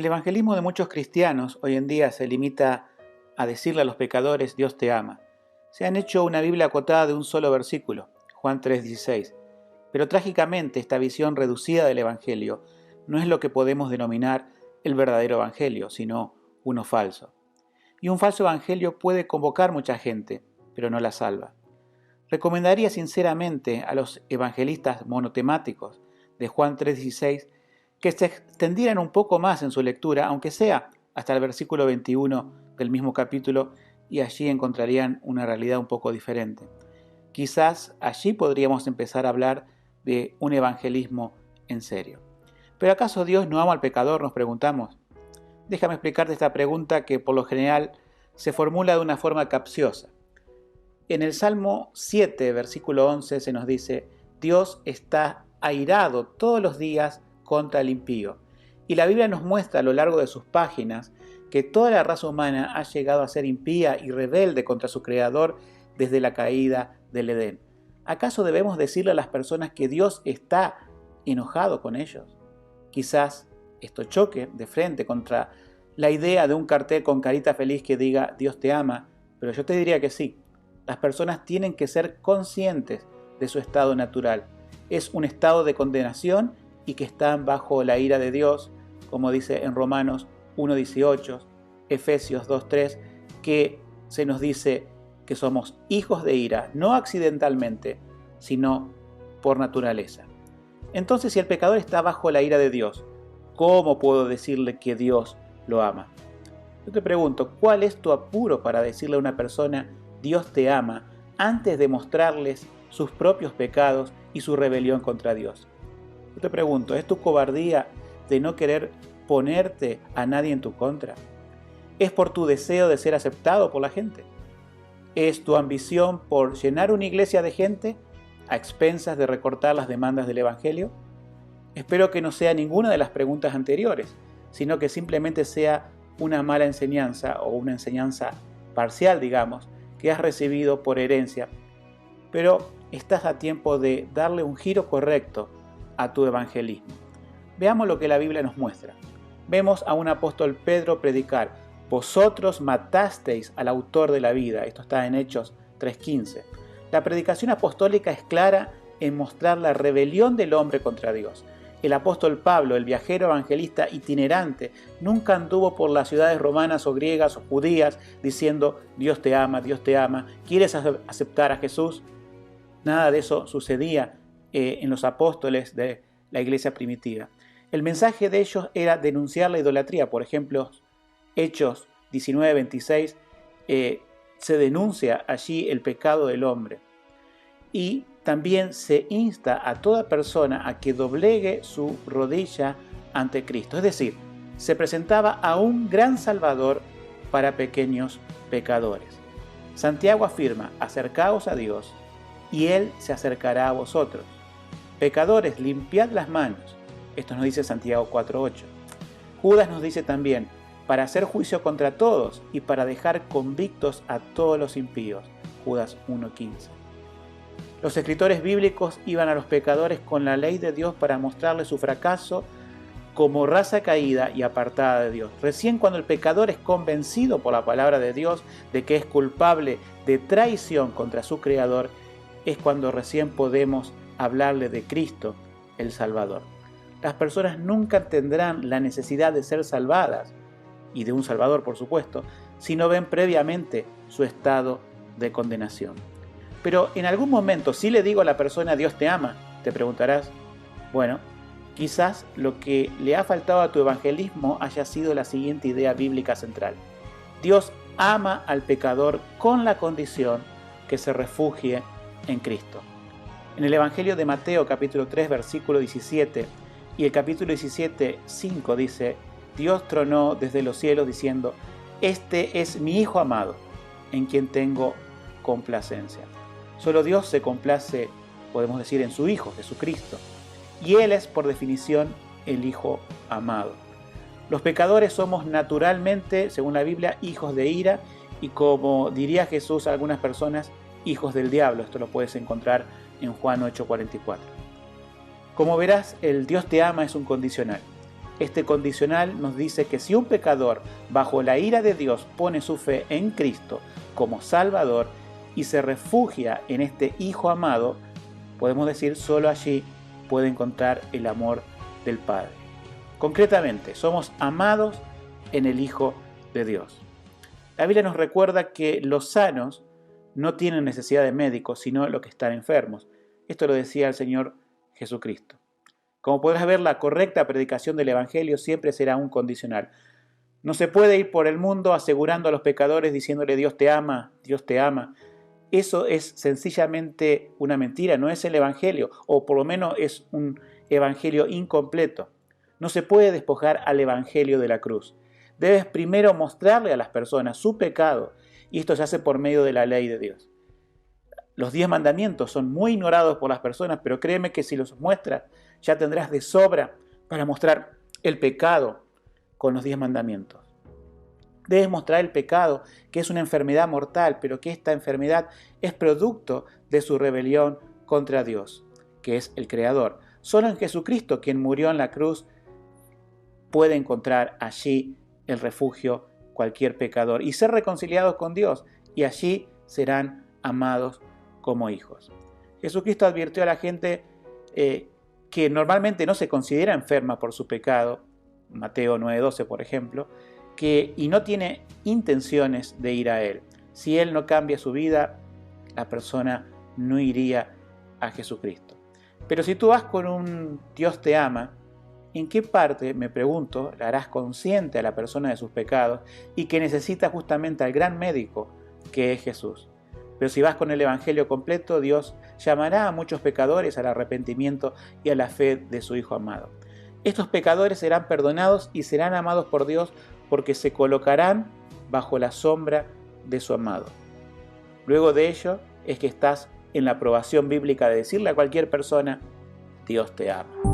El evangelismo de muchos cristianos hoy en día se limita a decirle a los pecadores, Dios te ama. Se han hecho una Biblia acotada de un solo versículo, Juan 3:16. Pero trágicamente esta visión reducida del evangelio no es lo que podemos denominar el verdadero evangelio, sino uno falso. Y un falso evangelio puede convocar mucha gente, pero no la salva. Recomendaría sinceramente a los evangelistas monotemáticos de Juan 3:16 que se extendieran un poco más en su lectura, aunque sea hasta el versículo 21 del mismo capítulo, y allí encontrarían una realidad un poco diferente. Quizás allí podríamos empezar a hablar de un evangelismo en serio. ¿Pero acaso Dios no ama al pecador?, nos preguntamos. Déjame explicarte esta pregunta que por lo general se formula de una forma capciosa. En el Salmo 7, versículo 11 se nos dice: Dios está airado todos los días contra el impío. Y la Biblia nos muestra a lo largo de sus páginas que toda la raza humana ha llegado a ser impía y rebelde contra su Creador desde la caída del Edén. ¿Acaso debemos decirle a las personas que Dios está enojado con ellos? Quizás esto choque de frente contra la idea de un cartel con carita feliz que diga Dios te ama, pero yo te diría que sí. Las personas tienen que ser conscientes de su estado natural. Es un estado de condenación y que están bajo la ira de Dios, como dice en Romanos 1:18, Efesios 2:3, que se nos dice que somos hijos de ira, no accidentalmente, sino por naturaleza. Entonces, si el pecador está bajo la ira de Dios, ¿cómo puedo decirle que Dios lo ama? Yo te pregunto, ¿cuál es tu apuro para decirle a una persona Dios te ama antes de mostrarles sus propios pecados y su rebelión contra Dios? Yo te pregunto, ¿es tu cobardía de no querer ponerte a nadie en tu contra? ¿Es por tu deseo de ser aceptado por la gente? ¿Es tu ambición por llenar una iglesia de gente a expensas de recortar las demandas del Evangelio? Espero que no sea ninguna de las preguntas anteriores, sino que simplemente sea una mala enseñanza o una enseñanza parcial, digamos, que has recibido por herencia. Pero estás a tiempo de darle un giro correcto a tu evangelismo. Veamos lo que la Biblia nos muestra. Vemos a un apóstol Pedro predicar: vosotros matasteis al autor de la vida. Esto está en Hechos 3:15. La predicación apostólica es clara en mostrar la rebelión del hombre contra Dios. El apóstol Pablo, el viajero evangelista itinerante, nunca anduvo por las ciudades romanas o griegas o judías diciendo Dios te ama, ¿quieres aceptar a Jesús? Nada de eso sucedía en los apóstoles de la iglesia primitiva. El mensaje de ellos era denunciar la idolatría. Por ejemplo, Hechos 19:26, se denuncia allí el pecado del hombre. Y también se insta a toda persona a que doblegue su rodilla ante Cristo. Es decir, se presentaba a un gran Salvador para pequeños pecadores. Santiago afirma: acercaos a Dios y Él se acercará a vosotros. Pecadores, limpiad las manos. Esto nos dice Santiago 4:8. Judas nos dice también: para hacer juicio contra todos y para dejar convictos a todos los impíos. Judas 1:15. Los escritores bíblicos iban a los pecadores con la ley de Dios para mostrarles su fracaso como raza caída y apartada de Dios. Recién cuando el pecador es convencido por la palabra de Dios de que es culpable de traición contra su Creador, es cuando recién podemos hablarle de Cristo, el Salvador. Las personas nunca tendrán la necesidad de ser salvadas, y de un Salvador por supuesto, si no ven previamente su estado de condenación. Pero en algún momento, si le digo a la persona Dios te ama, te preguntarás, bueno, quizás lo que le ha faltado a tu evangelismo haya sido la siguiente idea bíblica central: Dios ama al pecador con la condición que se refugie en Cristo. En el Evangelio de Mateo capítulo 3 versículo 17 y el capítulo 17:5 dice: Dios tronó desde los cielos diciendo: este es mi Hijo amado, en quien tengo complacencia. Solo Dios se complace, podemos decir, en su Hijo, Jesucristo. Y Él es, por definición, el Hijo amado. Los pecadores somos naturalmente, según la Biblia, hijos de ira y, como diría Jesús a algunas personas, hijos del diablo. Esto lo puedes encontrar en Juan 8:44. Como verás, el Dios te ama es un condicional. Este condicional nos dice que si un pecador bajo la ira de Dios pone su fe en Cristo como Salvador y se refugia en este Hijo amado, podemos decir solo allí puede encontrar el amor del Padre. Concretamente, somos amados en el Hijo de Dios. La Biblia nos recuerda que los sanos no tienen necesidad de médicos, sino los que están enfermos. Esto lo decía el Señor Jesucristo. Como podrás ver, la correcta predicación del Evangelio siempre será un condicional. No se puede ir por el mundo asegurando a los pecadores diciéndole Dios te ama, Dios te ama. Eso es sencillamente una mentira, no es el Evangelio, o por lo menos es un Evangelio incompleto. No se puede despojar al Evangelio de la cruz. Debes primero mostrarle a las personas su pecado, y esto se hace por medio de la ley de Dios. Los 10 mandamientos son muy ignorados por las personas, pero créeme que si los muestras, ya tendrás de sobra para mostrar el pecado con los 10 mandamientos. Debes mostrar el pecado, que es una enfermedad mortal, pero que esta enfermedad es producto de su rebelión contra Dios, que es el Creador. Solo en Jesucristo, quien murió en la cruz, puede encontrar allí el refugio cualquier pecador y ser reconciliados con Dios, y allí serán amados como hijos. Jesucristo advirtió a la gente que normalmente no se considera enferma por su pecado, Mateo 9:12 por ejemplo, y no tiene intenciones de ir a Él. Si Él no cambia su vida, la persona no iría a Jesucristo. Pero si tú vas con un Dios te ama, ¿en qué parte, me pregunto, la harás consciente a la persona de sus pecados y que necesita justamente al gran médico que es Jesús? Pero si vas con el Evangelio completo, Dios llamará a muchos pecadores al arrepentimiento y a la fe de su Hijo amado. Estos pecadores serán perdonados y serán amados por Dios porque se colocarán bajo la sombra de su amado. Luego de ello es que estás en la aprobación bíblica de decirle a cualquier persona, Dios te ama.